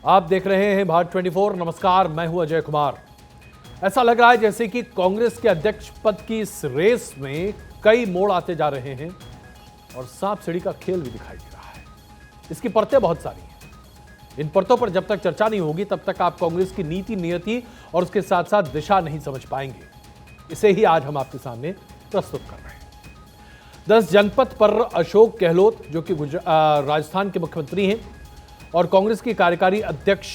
आप देख रहे हैं भारत 24। नमस्कार, मैं हूं अजय कुमार। ऐसा लग रहा है जैसे कि कांग्रेस के अध्यक्ष पद की इस रेस में कई मोड़ आते जा रहे हैं और सांप सीढ़ी का खेल भी दिखाई दे रहा है। इसकी परतें बहुत सारी हैं। इन परतों पर जब तक चर्चा नहीं होगी तब तक आप कांग्रेस की नीति, नियति और उसके साथ साथ दिशा नहीं समझ पाएंगे। इसे ही आज हम आपके सामने प्रस्तुत कर रहे हैं। 10 जनपद पर अशोक गहलोत, जो कि राजस्थान के मुख्यमंत्री हैं, और कांग्रेस की कार्यकारी अध्यक्ष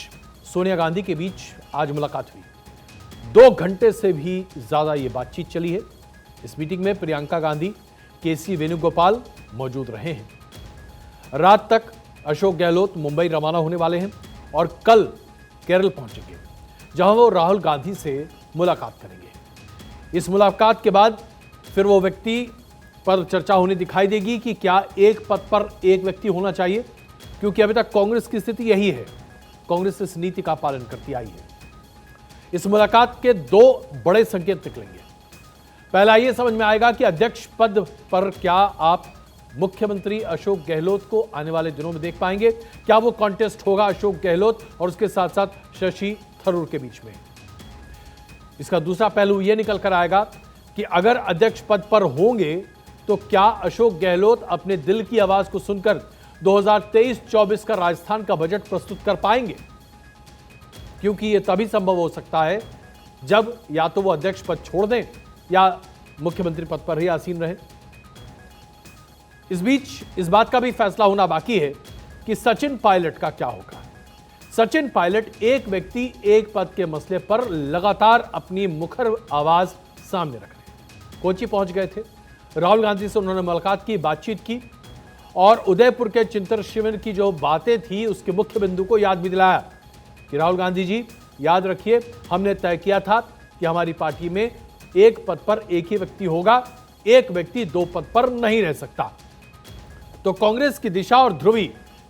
सोनिया गांधी के बीच आज मुलाकात हुई। 2 घंटे से भी ज्यादा ये बातचीत चली है। इस मीटिंग में प्रियंका गांधी, केसी वेणुगोपाल मौजूद रहे हैं। रात तक अशोक गहलोत मुंबई रवाना होने वाले हैं और कल केरल पहुंचेंगे, जहां वो राहुल गांधी से मुलाकात करेंगे। इस मुलाकात के बाद फिर वो व्यक्ति पर चर्चा होने दिखाई देगी कि क्या एक पद पर एक व्यक्ति होना चाहिए, क्योंकि अभी तक कांग्रेस की स्थिति यही है। कांग्रेस इस नीति का पालन करती आई है। इस मुलाकात के 2 बड़े संकेत निकलेंगे। पहला ये समझ में आएगा कि अध्यक्ष पद पर क्या आप मुख्यमंत्री अशोक गहलोत को आने वाले दिनों में देख पाएंगे। क्या वो कॉन्टेस्ट होगा अशोक गहलोत और उसके साथ साथ शशि थरूर के बीच में। इसका दूसरा पहलू यह निकल कर आएगा कि अगर अध्यक्ष पद पर होंगे तो क्या अशोक गहलोत अपने दिल की आवाज को सुनकर 2023-24 का राजस्थान का बजट प्रस्तुत कर पाएंगे, क्योंकि यह तभी संभव हो सकता है जब या तो वो अध्यक्ष पद छोड़ दें या मुख्यमंत्री पद पर ही आसीन रहे। इस बीच इस बात का भी फैसला होना बाकी है कि सचिन पायलट का क्या होगा। सचिन पायलट एक व्यक्ति एक पद के मसले पर लगातार अपनी मुखर आवाज सामने रख रहे हैं। कोची पहुंच गए थे, राहुल गांधी से उन्होंने मुलाकात की, बातचीत की और उदयपुर के चिंतन शिविर की जो बातें थी उसके मुख्य बिंदु को याद भी दिलाया कि राहुल गांधी जी, याद रखिए, हमने तय किया था कि हमारी पार्टी में एक पद पर एक ही व्यक्ति होगा, एक व्यक्ति 2 पद पर नहीं रह सकता। तो कांग्रेस की दिशा और ध्रुवी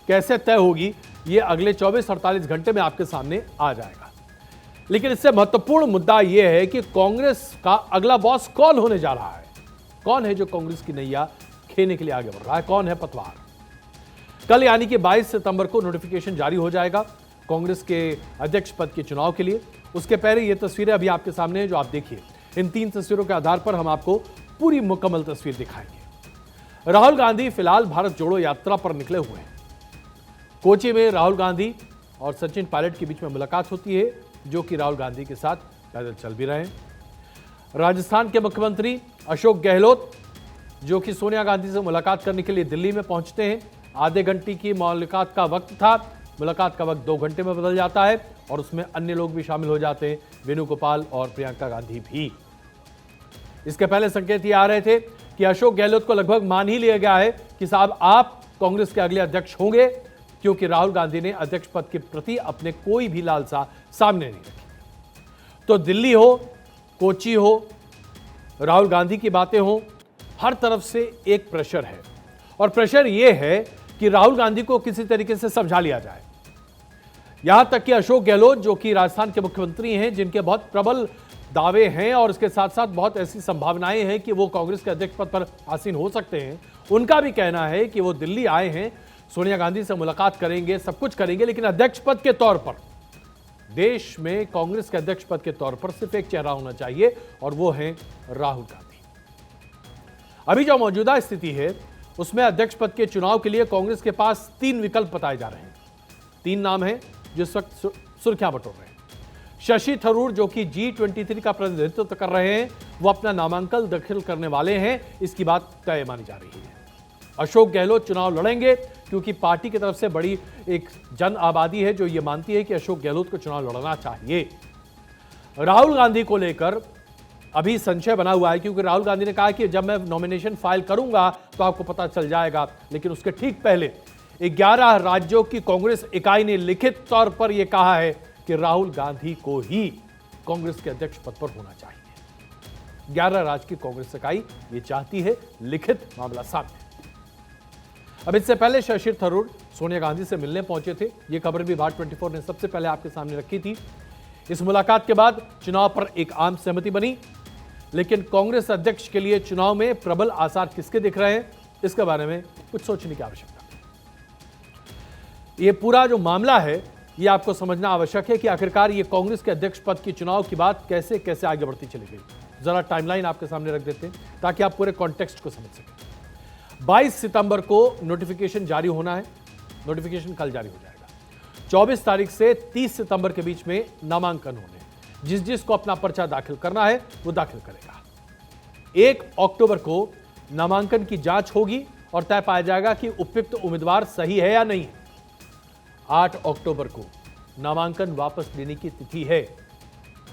कैसे तय होगी, यह अगले 24-48 घंटे में आपके सामने आ जाएगा। लेकिन इससे महत्वपूर्ण मुद्दा यह है कि कांग्रेस का अगला बॉस कौन होने जा रहा है। कौन है जो कांग्रेस की नैया खेलने के लिए आगे बढ़ रहा है, कौन है पतवार। कल यानी कि 22 सितंबर को नोटिफिकेशन जारी हो जाएगा कांग्रेस के अध्यक्ष पद के चुनाव के लिए। उसके पहले ये तस्वीरें अभी आपके सामने हैं, जो आप देखिए। इन 3 तस्वीरों के आधार पर हम आपको पूरी मुकम्मल तस्वीर दिखाएंगे। राहुल गांधी फिलहाल भारत जोड़ो यात्रा पर निकले हुए हैं। कोची में राहुल गांधी और सचिन पायलट के बीच में मुलाकात होती है, जो कि राहुल गांधी के साथ पैदल चल भी रहे हैं। राजस्थान के मुख्यमंत्री अशोक गहलोत, जो कि सोनिया गांधी से मुलाकात करने के लिए दिल्ली में पहुंचते हैं। आधे घंटे की मुलाकात का वक्त था, मुलाकात का वक्त 2 घंटे में बदल जाता है और उसमें अन्य लोग भी शामिल हो जाते हैं, वेणुगोपाल और प्रियंका गांधी भी। इसके पहले संकेत ये आ रहे थे कि अशोक गहलोत को लगभग मान ही लिया गया है कि साहब आप कांग्रेस के अगले अध्यक्ष होंगे, क्योंकि राहुल गांधी ने अध्यक्ष पद के प्रति अपने कोई भी लालसा सामने नहीं रखी। तो दिल्ली हो, कोची हो, राहुल गांधी की बातें हो, हर तरफ से एक प्रेशर है और प्रेशर यह है कि राहुल गांधी को किसी तरीके से समझा लिया जाए। यहां तक कि अशोक गहलोत, जो कि राजस्थान के मुख्यमंत्री हैं, जिनके बहुत प्रबल दावे हैं और इसके साथ साथ बहुत ऐसी संभावनाएं हैं कि वो कांग्रेस के अध्यक्ष पद पर आसीन हो सकते हैं, उनका भी कहना है कि वो दिल्ली आए हैं, सोनिया गांधी से मुलाकात करेंगे, सब कुछ करेंगे, लेकिन अध्यक्ष पद के तौर पर देश में कांग्रेस के अध्यक्ष पद के तौर पर सिर्फ एक चेहरा होना चाहिए और वो है राहुल गांधी। अभी जो मौजूदा स्थिति है उसमें अध्यक्ष पद के चुनाव के लिए कांग्रेस के पास 3 विकल्प बताए जा रहे हैं। 3 नाम हैं जो इस वक्त सुर्खियां बटोर रहे हैं। शशि थरूर, जो कि G23 का प्रतिनिधित्व कर रहे हैं, वो अपना नामांकन दाखिल करने वाले हैं, इसकी बात तय मानी जा रही है। अशोक गहलोत चुनाव लड़ेंगे, क्योंकि पार्टी की तरफ से बड़ी एक जन आबादी है जो ये मानती है कि अशोक गहलोत को चुनाव लड़ना चाहिए। राहुल गांधी को लेकर अभी संशय बना हुआ है, क्योंकि राहुल गांधी ने कहा कि जब मैं नॉमिनेशन फाइल करूंगा तो आपको पता चल जाएगा। लेकिन उसके ठीक पहले 11 राज्यों की कांग्रेस इकाई ने लिखित तौर पर यह कहा है कि राहुल गांधी को ही कांग्रेस के अध्यक्ष पद पर होना चाहिए। 11 राज्य की कांग्रेस इकाई ये चाहती है, लिखित मामला सामने। अब इससे पहले शशि थरूर सोनिया गांधी से मिलने पहुंचे थे। यह खबर भी भारत 24 ने सबसे पहले आपके सामने रखी थी। इस मुलाकात के बाद चुनाव पर एक आम सहमति बनी, लेकिन कांग्रेस अध्यक्ष के लिए चुनाव में प्रबल आसार किसके दिख रहे हैं, इसके बारे में कुछ सोचने की आवश्यकता है। यह पूरा जो मामला है ये आपको समझना आवश्यक है कि आखिरकार ये कांग्रेस के अध्यक्ष पद की चुनाव की बात कैसे कैसे आगे बढ़ती चली गई। जरा टाइमलाइन आपके सामने रख देते हैं ताकि आप पूरे कॉन्टेक्स्ट को समझ सकें। 22 सितंबर को नोटिफिकेशन जारी होना है, नोटिफिकेशन कल जारी हो जाएगा। 24 तारीख से 30 सितंबर के बीच में नामांकन होने, जिसको अपना पर्चा दाखिल करना है वो दाखिल करेगा। 1 अक्टूबर को नामांकन की जांच होगी और तय पाया जाएगा कि उपयुक्त उम्मीदवार सही है या नहीं। 8 अक्टूबर को नामांकन वापस लेने की तिथि है।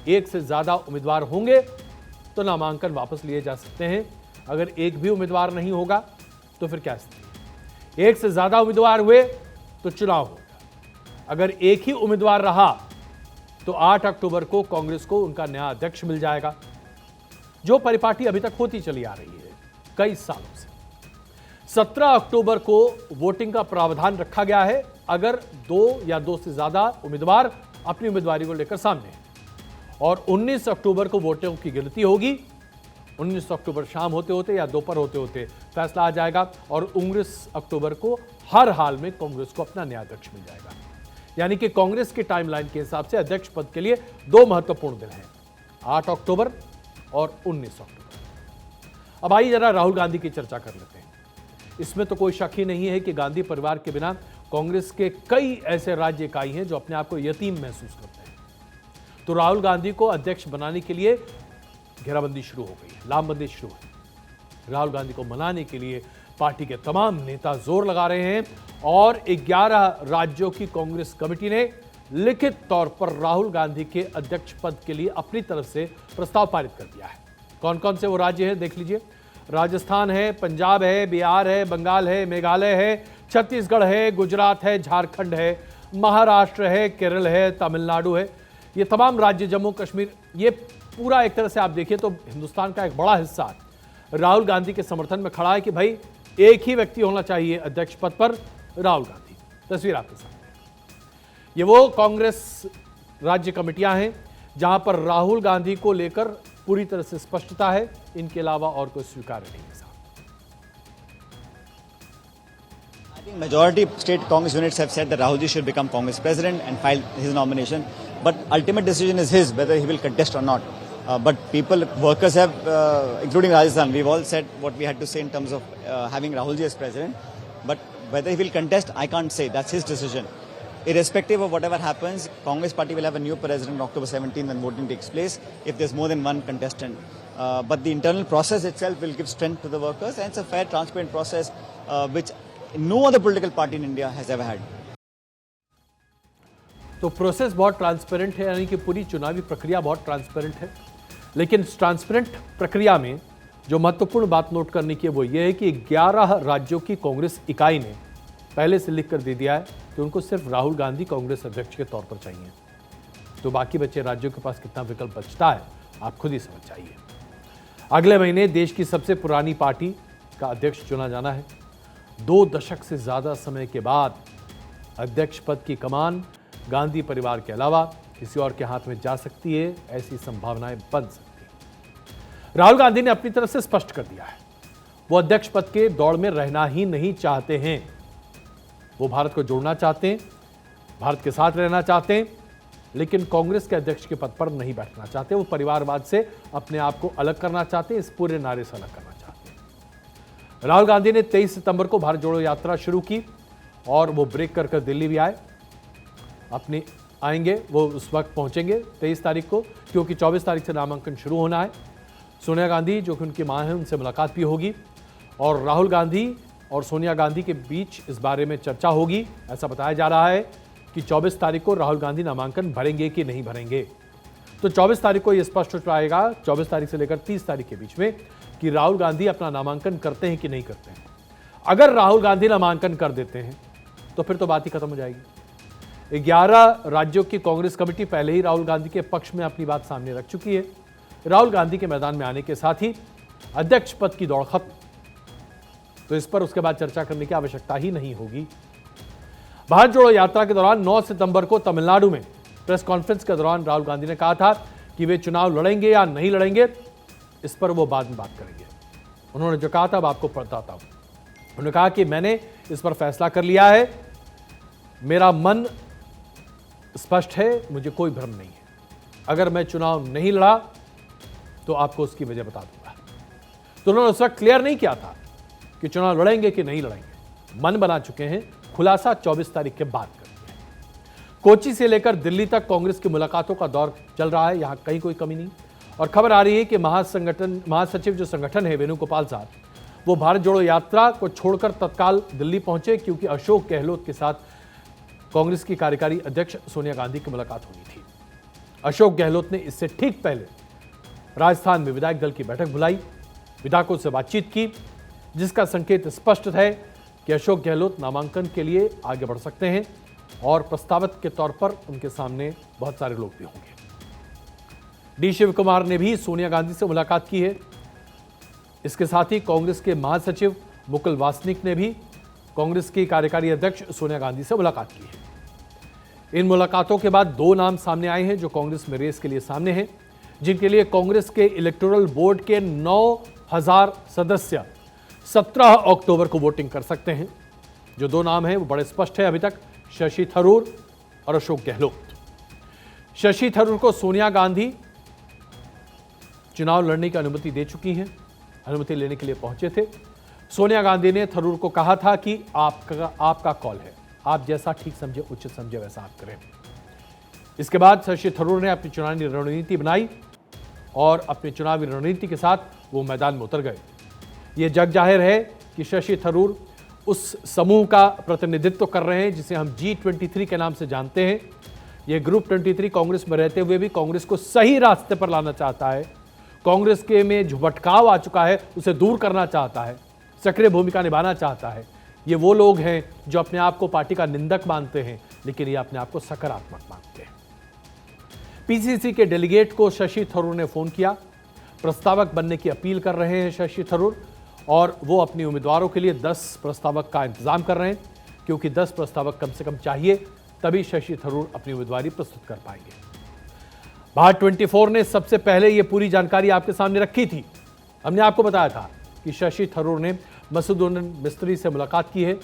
एक से ज्यादा उम्मीदवार होंगे तो नामांकन वापस लिए जा सकते हैं। अगर एक भी उम्मीदवार नहीं होगा तो फिर क्या स्थिति है? एक से ज्यादा उम्मीदवार हुए तो चुनाव होगा। अगर एक ही उम्मीदवार रहा तो 8 अक्टूबर को कांग्रेस को उनका नया अध्यक्ष मिल जाएगा, जो परिपाटी अभी तक होती चली आ रही है कई सालों से। 17 अक्टूबर को वोटिंग का प्रावधान रखा गया है अगर 2 या 2 से ज्यादा उम्मीदवार अपनी उम्मीदवारी को लेकर सामने हैं। और 19 अक्टूबर को वोटों की गिनती होगी। 19 अक्टूबर शाम होते होते या दोपहर होते होते फैसला आ जाएगा और 19 अक्टूबर को हर हाल में कांग्रेस को अपना नया अध्यक्ष मिल जाएगा। यानी कि कांग्रेस की टाइमलाइन के हिसाब से अध्यक्ष पद के लिए 2 महत्वपूर्ण दिन हैं, 8 अक्टूबर और 19 अक्टूबर। अब आइए जरा राहुल गांधी की चर्चा कर लेते हैं। इसमें तो कोई शक ही नहीं है कि गांधी परिवार के बिना कांग्रेस के कई ऐसे राज्य इकाई हैं जो अपने आप को यतीम महसूस करते हैं। तो राहुल गांधी को अध्यक्ष बनाने के लिए घेराबंदी शुरू हो गई है, लामबंदी शुरू है। राहुल गांधी को मनाने के लिए पार्टी के तमाम नेता जोर लगा रहे हैं और 11 राज्यों की कांग्रेस कमेटी ने लिखित तौर पर राहुल गांधी के अध्यक्ष पद के लिए अपनी तरफ से प्रस्ताव पारित कर दिया है। कौन कौन से वो राज्य हैं देख लीजिए। राजस्थान है, पंजाब है, बिहार है, बंगाल है, मेघालय है, छत्तीसगढ़ है, गुजरात है, झारखंड है, महाराष्ट्र है, केरल है, तमिलनाडु है। ये तमाम राज्य, जम्मू कश्मीर, ये पूरा एक तरह से आप देखिए तो हिंदुस्तान का एक बड़ा हिस्सा राहुल गांधी के समर्थन में खड़ा है कि भाई एक ही व्यक्ति होना चाहिए अध्यक्ष पद पर, राहुल गांधी। तस्वीर आपके सामने। ये वो कांग्रेस राज्य कमेटियां हैं जहां पर राहुल गांधी को लेकर पूरी तरह से स्पष्टता है, इनके अलावा और कोई स्वीकार्य नहीं है। I think majority state Congress units have said that Rahulji should become Congress president and file his nomination, but ultimate decision is his whether he will contest or not. But people, workers have, including Rajasthan, we've all said what we had to say in terms of having Rahulji as president. But whether he will contest, I can't say. That's his decision. Irrespective of whatever happens, Congress party will have a new president on October 17th when voting takes place if there's more than one contestant. But the internal process itself will give strength to the workers, and it's a fair, transparent process which no other political party in India has ever had. तो process बहुत transparent है, यानी कि पूरी चुनावी प्रक्रिया बहुत transparent है। लेकिन इस ट्रांसपेरेंट प्रक्रिया में जो महत्वपूर्ण बात नोट करने की है वो ये है कि 11 राज्यों की कांग्रेस इकाई ने पहले से लिख कर दे दिया है कि उनको सिर्फ राहुल गांधी कांग्रेस अध्यक्ष के तौर पर चाहिए। तो बाकी बचे राज्यों के पास कितना विकल्प बचता है आप खुद ही समझ जाइए। अगले महीने देश की सबसे पुरानी पार्टी का अध्यक्ष चुना जाना है। 2 दशक से ज्यादा समय के बाद अध्यक्ष पद की कमान गांधी परिवार के अलावा किसी और के हाथ में जा सकती है, ऐसी संभावनाएं बन सकती हैं। राहुल गांधी ने अपनी तरफ से स्पष्ट कर दिया है वो अध्यक्ष पद के दौड़ में रहना ही नहीं चाहते हैं। वो भारत को जोड़ना चाहते हैं, भारत के साथ रहना चाहते हैं, लेकिन कांग्रेस के अध्यक्ष के पद पर नहीं बैठना चाहते। वो परिवारवाद से अपने आप को अलग करना चाहते हैं, इस पूरे नारे से अलग करना चाहते हैं। राहुल गांधी ने 23 सितंबर को भारत जोड़ो यात्रा शुरू की और वो ब्रेक कर दिल्ली भी आए। अपने आएंगे, वो उस वक्त पहुंचेंगे 23 तारीख को, क्योंकि 24 तारीख से नामांकन शुरू होना है। सोनिया गांधी जो कि उनकी मां है, उनसे मुलाकात भी होगी और राहुल गांधी और सोनिया गांधी के बीच इस बारे में चर्चा होगी। ऐसा बताया जा रहा है कि 24 तारीख को राहुल गांधी नामांकन भरेंगे कि नहीं भरेंगे। तो 24 तारीख को यह स्पष्ट हो पाएगा, 24 तारीख से लेकर 30 तारीख के बीच में, कि राहुल गांधी अपना नामांकन करते हैं कि नहीं करते हैं। अगर राहुल गांधी नामांकन कर देते हैं तो फिर तो बात ही खत्म हो जाएगी। 11 राज्यों की कांग्रेस कमेटी पहले ही राहुल गांधी के पक्ष में अपनी बात सामने रख चुकी है। राहुल गांधी के मैदान में आने के साथ ही अध्यक्ष पद की दौड़ खत्म। तो इस पर उसके बाद चर्चा करने की आवश्यकता ही नहीं होगी। भारत जोड़ो यात्रा के दौरान 9 सितंबर को तमिलनाडु में प्रेस कॉन्फ्रेंस के दौरान राहुल गांधी ने कहा था कि वे चुनाव लड़ेंगे या नहीं लड़ेंगे, इस पर वो बाद में बात करेंगे। उन्होंने जो कहा था अब आपको बताता हूं। उन्होंने कहा कि मैंने इस पर फैसला कर लिया है, मेरा मन स्पष्ट है, मुझे कोई भ्रम नहीं है। अगर मैं चुनाव नहीं लड़ा तो आपको उसकी वजह बता दूंगा। तो उन्होंने उस वक्त क्लियर नहीं किया था कि चुनाव लड़ेंगे कि नहीं लड़ेंगे। मन बना चुके हैं, खुलासा 24 तारीख के बाद करेंगे। कोची से लेकर दिल्ली तक कांग्रेस की मुलाकातों का दौर चल रहा है, यहां कहीं कोई कमी नहीं। और खबर आ रही है कि महासचिव जो संगठन है वेणुगोपाल साहब, वो भारत जोड़ो यात्रा को छोड़कर तत्काल दिल्ली पहुंचे, क्योंकि अशोक गहलोत के साथ कांग्रेस की कार्यकारी अध्यक्ष सोनिया गांधी की मुलाकात होनी थी। अशोक गहलोत ने इससे ठीक पहले राजस्थान में विधायक दल की बैठक बुलाई, विधायकों से बातचीत की, जिसका संकेत स्पष्ट है कि अशोक गहलोत नामांकन के लिए आगे बढ़ सकते हैं और प्रस्तावक के तौर पर उनके सामने बहुत सारे लोग भी होंगे। डी शिव कुमार ने भी सोनिया गांधी से मुलाकात की है। इसके साथ ही कांग्रेस के महासचिव मुकुल वासनिक ने भी कांग्रेस की कार्यकारी अध्यक्ष सोनिया गांधी से मुलाकात की है। इन मुलाकातों के बाद दो नाम सामने आए हैं जो कांग्रेस में रेस के लिए सामने हैं, जिनके लिए कांग्रेस के इलेक्टोरल बोर्ड के 9,000 सदस्य 17 अक्टूबर को वोटिंग कर सकते हैं। जो दो नाम हैं वो बड़े स्पष्ट है अभी तक, शशि थरूर और अशोक गहलोत। शशि थरूर को सोनिया गांधी चुनाव लड़ने की अनुमति दे चुकी हैं, अनुमति लेने के लिए पहुंचे थे। सोनिया गांधी ने थरूर को कहा था कि आपका कॉल है, आप जैसा ठीक समझे, उचित समझे वैसा आप करें। इसके बाद शशि थरूर ने अपनी चुनावी रणनीति बनाई और अपनी चुनावी रणनीति के साथ वो मैदान में उतर गए। ये जग जाहिर है कि शशि थरूर उस समूह का प्रतिनिधित्व कर रहे हैं जिसे हम G23 के नाम से जानते हैं। ये ग्रुप 23 कांग्रेस में रहते हुए भी कांग्रेस को सही रास्ते पर लाना चाहता है, कांग्रेस के में जो भटकाव आ चुका है उसे दूर करना चाहता है, सक्रिय भूमिका निभाना चाहता है। ये वो लोग हैं जो अपने आप को पार्टी का निंदक मानते हैं, लेकिन ये अपने आप को सकारात्मक मानते हैं। पीसीसी के डेलीगेट को शशि थरूर ने फोन किया, प्रस्तावक बनने की अपील कर रहे हैं शशि थरूर, और वो अपनी उम्मीदवारों के लिए 10 प्रस्तावक का इंतजाम कर रहे हैं, क्योंकि 10 प्रस्तावक कम से कम चाहिए, तभी शशि थरूर अपनी उम्मीदवारी प्रस्तुत कर पाएंगे। भारत 24 ने सबसे पहले ये पूरी जानकारी आपके सामने रखी थी। हमने आपको बताया था कि शशि थरूर ने मधुसूदन मिस्त्री से मुलाकात की है।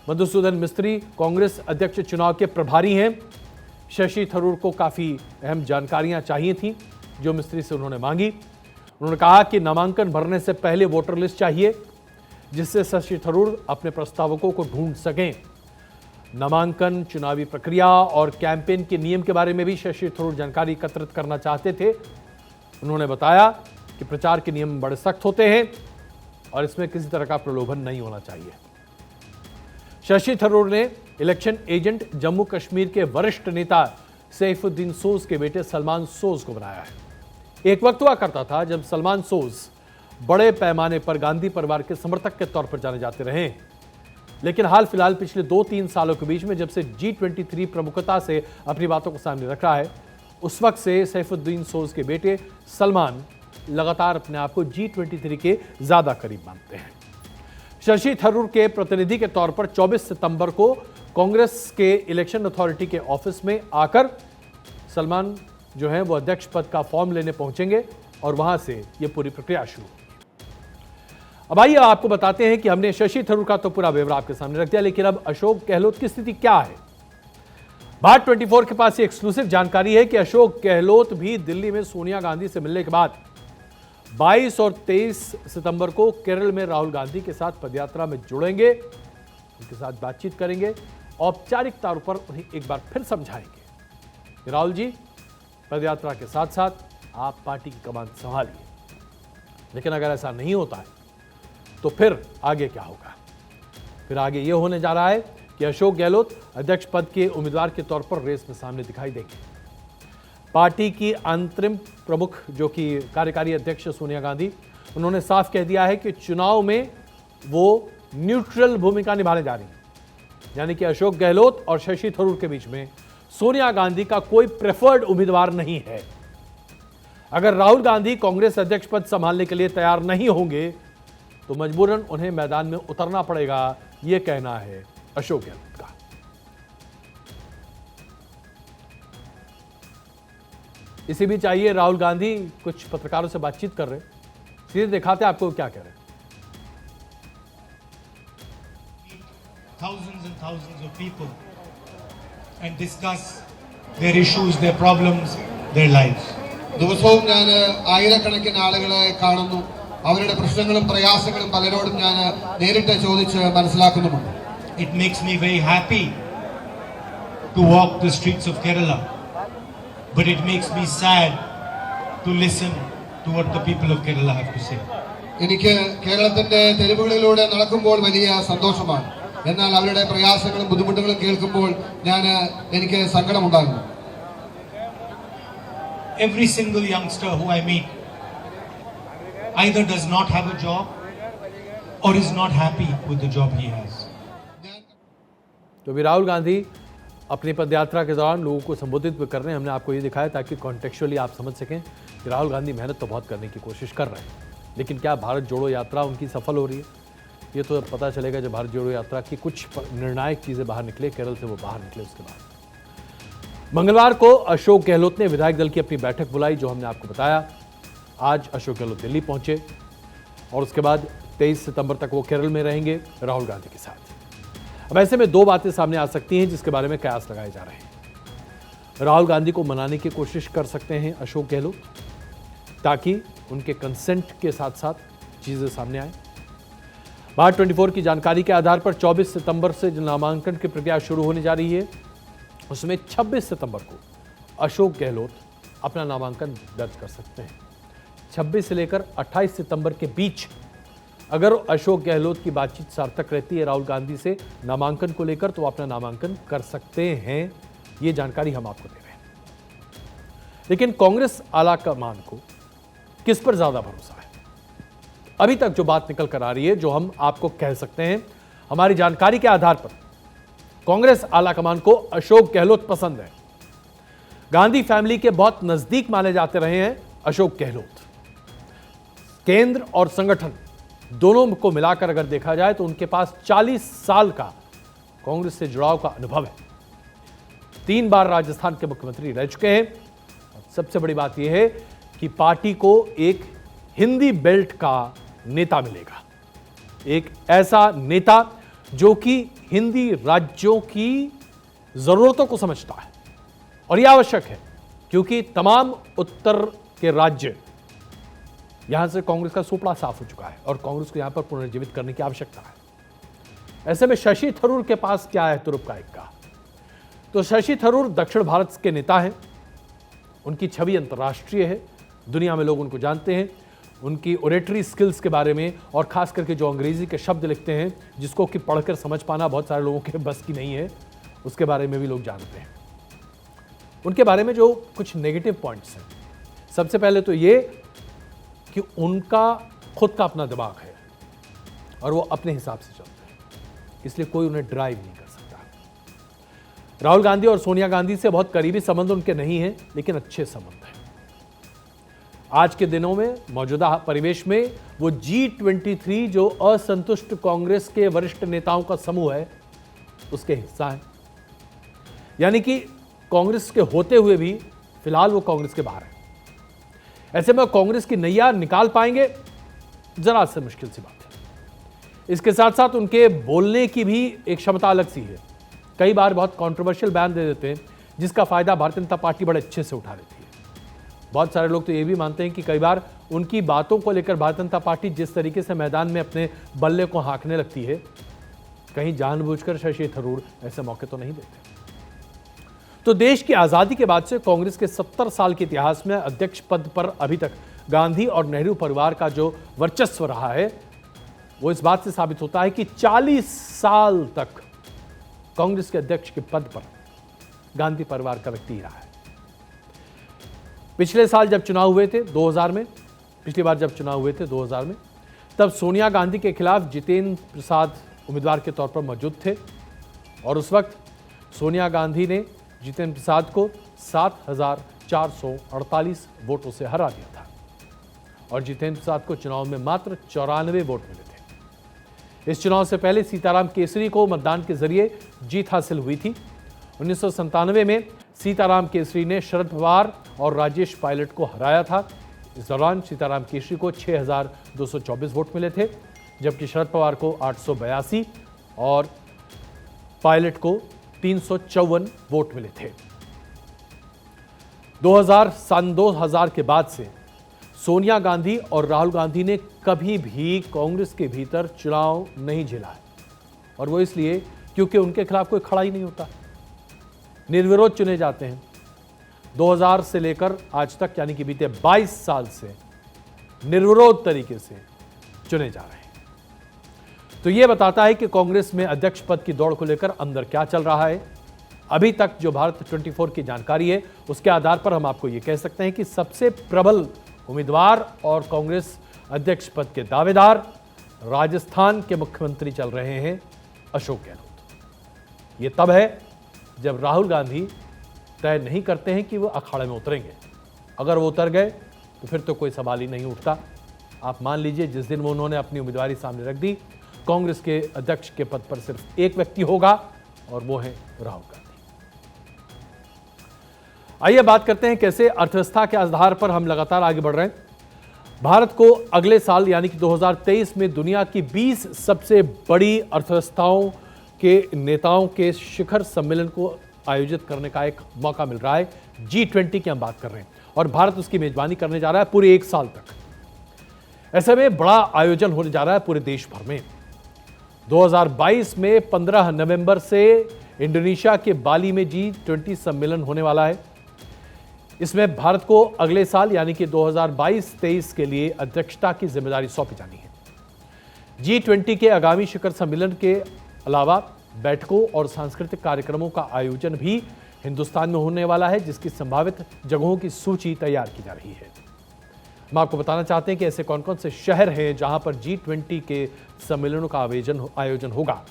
मधुसूदन मिस्त्री कांग्रेस अध्यक्ष चुनाव के प्रभारी हैं। शशि थरूर को काफ़ी अहम जानकारियां चाहिए थी जो मिस्त्री से उन्होंने मांगी। उन्होंने कहा कि नामांकन भरने से पहले वोटर लिस्ट चाहिए, जिससे शशि थरूर अपने प्रस्तावकों को ढूंढ सकें। नामांकन, चुनावी प्रक्रिया और कैंपेन के नियम के बारे में भी शशि थरूर जानकारी एकत्रित करना चाहते थे। उन्होंने बताया कि प्रचार के नियम बड़े सख्त होते हैं और इसमें किसी तरह का प्रलोभन नहीं होना चाहिए। शशि थरूर ने इलेक्शन एजेंट जम्मू कश्मीर के वरिष्ठ नेता सैफुद्दीन सोज के बेटे सलमान सोज को बनाया है। एक वक्त हुआ करता था जब सलमान सोज बड़े पैमाने पर गांधी परिवार के समर्थक के तौर पर जाने जाते रहे, लेकिन हाल फिलहाल पिछले 2-3 सालों के बीच में जब से G23 प्रमुखता से अपनी बातों को सामने रख रहा है, उस वक्त से सैफुद्दीन सोज के बेटे सलमान लगातार अपने आप को G23 के ज्यादा करीब मानते हैं। शशि थरूर के प्रतिनिधि के तौर पर 24 सितंबर को कांग्रेस के इलेक्शन अथॉरिटी के ऑफिस में आकर सलमान जो है वो अध्यक्ष पद का फॉर्म लेने पहुंचेंगे और वहां से ये पूरी प्रक्रिया शुरू होगी। अब आइए आपको बताते हैं कि हमने शशि थरूर का तो पूरा ब्यौरा आपके सामने रख दिया, लेकिन अब अशोक गहलोत की स्थिति क्या है। भारत 24 के पास एक्सक्लूसिव जानकारी है कि अशोक गहलोत भी दिल्ली में सोनिया गांधी से मिलने के बाद 22 और 23 सितंबर को केरल में राहुल गांधी के साथ पदयात्रा में जुड़ेंगे, उनके साथ बातचीत करेंगे, औपचारिक तौर पर उन्हें एक बार फिर समझाएंगे। राहुल जी, पदयात्रा के साथ साथ आप पार्टी की कमान संभालिए। लेकिन अगर ऐसा नहीं होता है तो फिर आगे क्या होगा? फिर आगे यह होने जा रहा है कि अशोक गहलोत अध्यक्ष पद के उम्मीदवार के तौर पर रेस में सामने दिखाई देंगे। पार्टी की अंतरिम प्रमुख जो कि कार्यकारी अध्यक्ष सोनिया गांधी, उन्होंने साफ कह दिया है कि चुनाव में वो न्यूट्रल भूमिका निभाने जा रही है, यानी कि अशोक गहलोत और शशि थरूर के बीच में सोनिया गांधी का कोई प्रेफर्ड उम्मीदवार नहीं है। अगर राहुल गांधी कांग्रेस अध्यक्ष पद संभालने के लिए तैयार नहीं होंगे तो मजबूरन उन्हें मैदान में उतरना पड़ेगा, यह कहना है अशोक गहलोत का। इसी बीच आइए, राहुल गांधी कुछ पत्रकारों से बातचीत कर रहे हैं, सीधे दिखाते हैं आपको क्या कह रहे हैं। Thousands and thousands of people and discuss their issues, their problems, their lives. ദിവസവും ഞാൻ ആയിരക്കണക്കിന് ആളുകളെ കാണുന്നു. അവരുടെ പ്രശ്നങ്ങളും പ്രയാസങ്ങളും പലരോടും ഞാൻ നേരിട്ട് ചോദിച്ച് മനസ്സിലാക്കുന്നുമുണ്ട്. It makes me very happy to walk the streets of Kerala, but it makes me sad to listen to what the people of Kerala have to say. എനിക്ക് കേരളത്തിന്റെ തെരുവുകളിലൂടെ നടക്കുമ്പോൾ വലിയ സന്തോഷമാണ്. എന്നാൽ അവരുടെ പ്രയാസങ്ങളും ബുദ്ധിമുട്ടുകളും കേൾക്കുമ്പോൾ എനിക്ക് സങ്കടമുണ്ടാകുന്നു. Every single youngster who I meet either does not have a job or is not happy with the job he has. तो भी राहुल गांधी अपनी पदयात्रा के दौरान लोगों को संबोधित भी कर रहे हैं। हमने आपको ये दिखाया ताकि कॉन्टेक्चुअली आप समझ सकें कि राहुल गांधी मेहनत तो बहुत करने की कोशिश कर रहे हैं, लेकिन क्या भारत जोड़ो यात्रा उनकी सफल हो रही है? ये तो पता चलेगा जब भारत जोड़ो यात्रा की कुछ निर्णायक चीज़ें बाहर निकले, केरल से वो बाहर निकले। उसके बाद मंगलवार को अशोक गहलोत ने विधायक दल की अपनी बैठक बुलाई, जो हमने आपको बताया। आज अशोक गहलोत दिल्ली पहुंचे और उसके बाद 23 सितंबर तक वो केरल में रहेंगे राहुल गांधी के साथ। अब ऐसे में दो बातें सामने आ सकती हैं जिसके बारे में कयास लगाए जा रहे हैं। राहुल गांधी को मनाने की कोशिश कर सकते हैं अशोक गहलोत, ताकि उनके कंसेंट के साथ साथ चीजें सामने आए। भारत 24 की जानकारी के आधार पर 24 सितंबर से जो नामांकन की प्रक्रिया शुरू होने जा रही है, उसमें 26 सितंबर को अशोक गहलोत अपना नामांकन दर्ज कर सकते हैं। 26 से लेकर 28 सितंबर के बीच अगर अशोक गहलोत की बातचीत सार्थक रहती है राहुल गांधी से नामांकन को लेकर, तो अपना नामांकन कर सकते हैं। ये जानकारी हम आपको दे रहे हैं। लेकिन कांग्रेस आला कमान को किस पर ज्यादा भरोसा है? अभी तक जो बात निकल कर आ रही है, जो हम आपको कह सकते हैं, हमारी जानकारी के आधार पर कांग्रेस आला कमान को अशोक गहलोत पसंद है। गांधी फैमिली के बहुत नजदीक माने जाते रहे हैं अशोक गहलोत। केंद्र और संगठन दोनों को मिलाकर अगर देखा जाए तो उनके पास 40 साल का कांग्रेस से जुड़ाव का अनुभव है। 3 बार राजस्थान के मुख्यमंत्री रह चुके हैं। और सबसे बड़ी बात यह है कि पार्टी को एक हिंदी बेल्ट का नेता मिलेगा, एक ऐसा नेता जो कि हिंदी राज्यों की जरूरतों को समझता है। और यह आवश्यक है क्योंकि तमाम उत्तर के राज्य, यहां से कांग्रेस का सुपड़ा साफ हो चुका है और कांग्रेस को यहां पर पुनर्जीवित करने की आवश्यकता है। ऐसे में शशि थरूर के पास क्या है तुरुप का इक्का? तो शशि थरूर दक्षिण भारत के नेता हैं। उनकी छवि अंतर्राष्ट्रीय है, दुनिया में लोग उनको जानते हैं। उनकी ओरेटरी स्किल्स के बारे में, और खास करके जो अंग्रेजी के शब्द लिखते हैं जिसको कि पढ़कर समझ पाना बहुत सारे लोगों के बस की नहीं है, उसके बारे में भी लोग जानते हैं। उनके बारे में जो कुछ नेगेटिव पॉइंट्स हैं, सबसे पहले तो ये कि उनका खुद का अपना दिमाग है और वो अपने हिसाब से चलते हैं, इसलिए कोई उन्हें ड्राइव नहीं कर सकता। राहुल गांधी और सोनिया गांधी से बहुत करीबी संबंध उनके नहीं हैं, लेकिन अच्छे संबंध हैं। आज के दिनों में, मौजूदा परिवेश में, वो G23 जो असंतुष्ट कांग्रेस के वरिष्ठ नेताओं का समूह है, उसके हिस्सा है। यानी कि कांग्रेस के होते हुए भी फिलहाल वो कांग्रेस के बाहर है। ऐसे में कांग्रेस की नैया निकाल पाएंगे, जरा से मुश्किल सी बात है। इसके साथ साथ उनके बोलने की भी एक क्षमता अलग सी है। कई बार बहुत कंट्रोवर्शियल बयान दे देते हैं, जिसका फायदा भारतीय जनता पार्टी बड़े अच्छे से उठा लेती है। बहुत सारे लोग तो ये भी मानते हैं कि कई बार उनकी बातों को लेकर भारतीय जनता पार्टी जिस तरीके से मैदान में अपने बल्ले को हाँकने लगती है, कहीं जानबूझकर शशि थरूर ऐसे मौके तो नहीं देते। तो देश की आजादी के बाद से कांग्रेस के 70 साल के इतिहास में अध्यक्ष पद पर अभी तक गांधी और नेहरू परिवार का जो वर्चस्व रहा है, वो इस बात से साबित होता है कि 40 साल तक कांग्रेस के अध्यक्ष के पद पर गांधी परिवार का व्यक्ति ही रहा है। पिछले साल जब चुनाव हुए थे 2000 में, पिछली बार जब चुनाव हुए थे 2000 में, तब सोनिया गांधी के खिलाफ जितेंद्र प्रसाद उम्मीदवार के तौर पर मौजूद थे और उस वक्त सोनिया गांधी ने जितेंद्र प्रसाद को 7,448 वोटों से हरा दिया था और जितेंद्र प्रसाद को चुनाव में मात्र 94 वोट मिले थे। इस चुनाव से पहले सीताराम केसरी को मतदान के जरिए जीत हासिल हुई थी। 1997 में सीताराम केसरी ने शरद पवार और राजेश पायलट को हराया था। इस दौरान सीताराम केसरी को 6,224 वोट मिले थे, जबकि शरद पवार को 882 और पायलट को 354 वोट मिले थे। सन 2000 के बाद से सोनिया गांधी और राहुल गांधी ने कभी भी कांग्रेस के भीतर चुनाव नहीं झेला है, और वो इसलिए क्योंकि उनके खिलाफ कोई खड़ा ही नहीं होता, निर्विरोध चुने जाते हैं। 2000 से लेकर आज तक यानी कि बीते 22 साल से निर्विरोध तरीके से चुने जा रहे हैं। तो यह बताता है कि कांग्रेस में अध्यक्ष पद की दौड़ को लेकर अंदर क्या चल रहा है। अभी तक जो भारत 24 की जानकारी है उसके आधार पर हम आपको यह कह सकते हैं कि सबसे प्रबल उम्मीदवार और कांग्रेस अध्यक्ष पद के दावेदार राजस्थान के मुख्यमंत्री चल रहे हैं अशोक गहलोत। यह तब है जब राहुल गांधी तय नहीं करते हैं कि वो अखाड़े में उतरेंगे। अगर वो उतर गए तो फिर तो कोई सवाल ही नहीं उठता। आप मान लीजिए जिस दिन वो उन्होंने अपनी उम्मीदवारी सामने रख दी, कांग्रेस के अध्यक्ष के पद पर सिर्फ एक व्यक्ति होगा और वो है राहुल गांधी। आइए बात करते हैं कैसे अर्थव्यवस्था के आधार पर हम लगातार आगे बढ़ रहे हैं। भारत को अगले साल यानी कि 2023 में दुनिया की 20 सबसे बड़ी अर्थव्यवस्थाओं के नेताओं के शिखर सम्मेलन को आयोजित करने का एक मौका मिल रहा है। G20 की हम बात कर रहे हैं और भारत उसकी मेजबानी करने जा रहा है पूरे एक साल तक। ऐसे में बड़ा आयोजन होने जा रहा है पूरे देश भर में। 2022 में 15 नवंबर से इंडोनेशिया के बाली में G20 सम्मेलन होने वाला है। इसमें भारत को अगले साल यानी कि 2022-23 के लिए अध्यक्षता की जिम्मेदारी सौंपी जानी है। G20 के आगामी शिखर सम्मेलन के अलावा बैठकों और सांस्कृतिक कार्यक्रमों का आयोजन भी हिंदुस्तान में होने वाला है, जिसकी संभावित जगहों की सूची तैयार की जा रही है। हम आपको बताना चाहते हैं कि ऐसे कौन कौन से शहर हैं जहां पर G20 के सम्मेलनों का आयोजन होगा।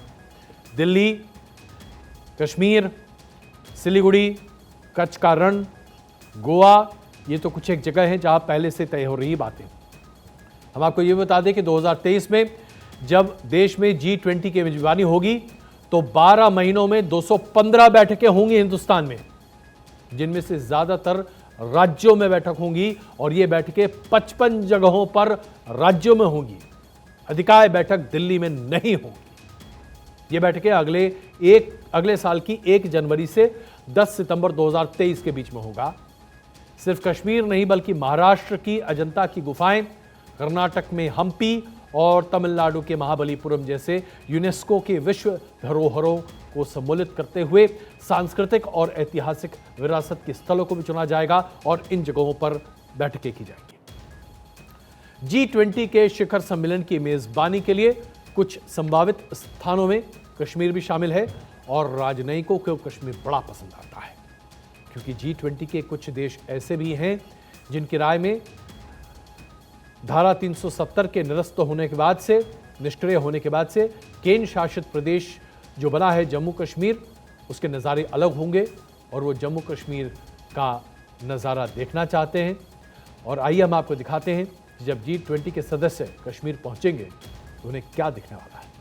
दिल्ली, कश्मीर, सिलीगुड़ी, कच्छ का रण, गोवा, ये तो कुछ एक जगह हैं जहां पहले से तय हो रही बातें। हम आपको ये बता दें कि 2023 में जब देश में G20 की मेजबानी होगी तो 12 महीनों में 215 बैठकें होंगी हिंदुस्तान में, जिनमें से ज्यादातर राज्यों में बैठक होंगी और ये बैठकें 55 जगहों पर राज्यों में होंगी। अधिकांश बैठक दिल्ली में नहीं होंगी। ये बैठकें अगले साल की 1 जनवरी से 10 सितंबर 2023 के बीच में होगा। सिर्फ कश्मीर नहीं बल्कि महाराष्ट्र की अजंता की गुफाएं, कर्नाटक में हम्पी और तमिलनाडु के महाबलीपुरम जैसे यूनेस्को के विश्व धरोहरों को सम्मिलित करते हुए सांस्कृतिक और ऐतिहासिक विरासत के स्थलों को भी चुना जाएगा और इन जगहों पर बैठकें की जाएंगी। G20 के शिखर सम्मेलन की मेजबानी के लिए कुछ संभावित स्थानों में कश्मीर भी शामिल है और राजनयिकों को कश्मीर बड़ा पसंद आता है, क्योंकि G20 के कुछ देश ऐसे भी हैं जिनकी राय में धारा 370 के निरस्त होने के बाद से, निष्क्रिय होने के बाद से केंद्र शासित प्रदेश जो बना है जम्मू कश्मीर, उसके नज़ारे अलग होंगे और वो जम्मू कश्मीर का नज़ारा देखना चाहते हैं। और आइए हम आपको दिखाते हैं कि जब G20 के सदस्य कश्मीर पहुंचेंगे तो उन्हें क्या दिखने वाला है।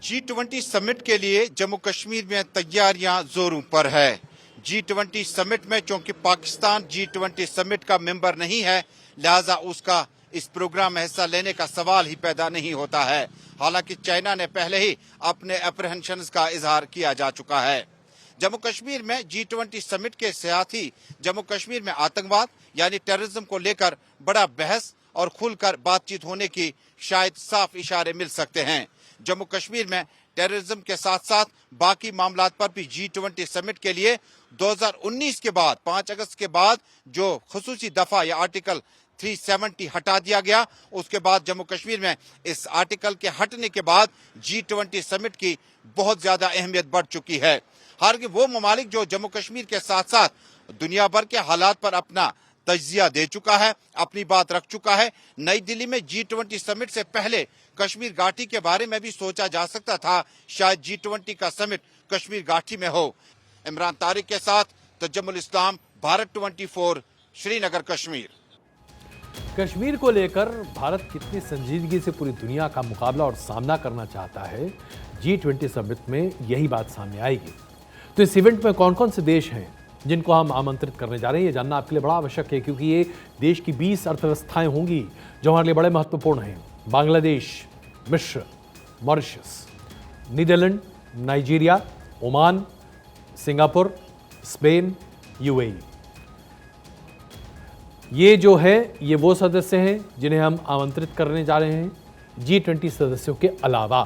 G20 समिट के लिए जम्मू कश्मीर में तैयारियां जोरों पर है। G20 समिट में चूंकि पाकिस्तान G20 समिट का मेंबर नहीं है, लिहाजा उसका इस प्रोग्राम में हिस्सा लेने का सवाल ही पैदा नहीं होता है। हालांकि चाइना ने पहले ही अपने अप्रहेंशंस का इजहार किया जा चुका है। जम्मू कश्मीर में G20 समिट के साथ ही जम्मू कश्मीर में आतंकवाद यानी टेररिज्म को लेकर बड़ा बहस और खुलकर बातचीत होने की शायद साफ इशारे मिल सकते हैं। जम्मू कश्मीर में टेररिज्म के साथ साथ बाकी मामलात पर भी G20 समिट के लिए 2019 के बाद 5 अगस्त के बाद जो खुसूसी दफा या आर्टिकल 370 हटा दिया गया, उसके बाद जम्मू कश्मीर में इस आर्टिकल के हटने के बाद G20 समिट की बहुत ज्यादा अहमियत बढ़ चुकी है। हालांकि वो ममालिक जो जम्मू कश्मीर के साथ साथ दुनिया भर के हालात पर अपना तजिया दे चुका है, अपनी बात रख चुका है। नई दिल्ली में G20 समिट से पहले कश्मीर घाटी के बारे में भी सोचा जा सकता था, शायद G20 का समिट कश्मीर घाटी में हो। इमरान तारिक के साथ तजम्मुल इस्लाम, भारत 24, श्रीनगर, कश्मीर। कश्मीर को लेकर भारत कितनी संजीदगी से पूरी दुनिया का मुकाबला और सामना करना चाहता है, G20 समिट में यही बात सामने आएगी। तो इस इवेंट में कौन कौन से देश हैं जिनको हम आमंत्रित करने जा रहे हैं, ये जानना आपके लिए बड़ा आवश्यक है, क्योंकि ये देश की 20 अर्थव्यवस्थाएं होंगी जो हमारे लिए बड़े महत्वपूर्ण हैं। बांग्लादेश, मिस्र, Mauritius, Netherland, Nigeria, Oman, Singapore, Spain, UAE। ये जो है ये वो सदस्य हैं जिन्हें हम आमंत्रित करने जा रहे हैं G20 सदस्यों के अलावा,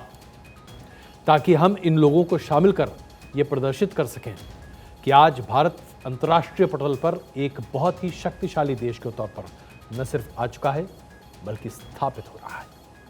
ताकि हम इन लोगों को शामिल कर ये प्रदर्शित कर सकें कि आज भारत अंतर्राष्ट्रीय पटल पर एक बहुत ही शक्तिशाली देश के तौर पर न सिर्फ आ चुका है बल्कि स्थापित हो रहा है।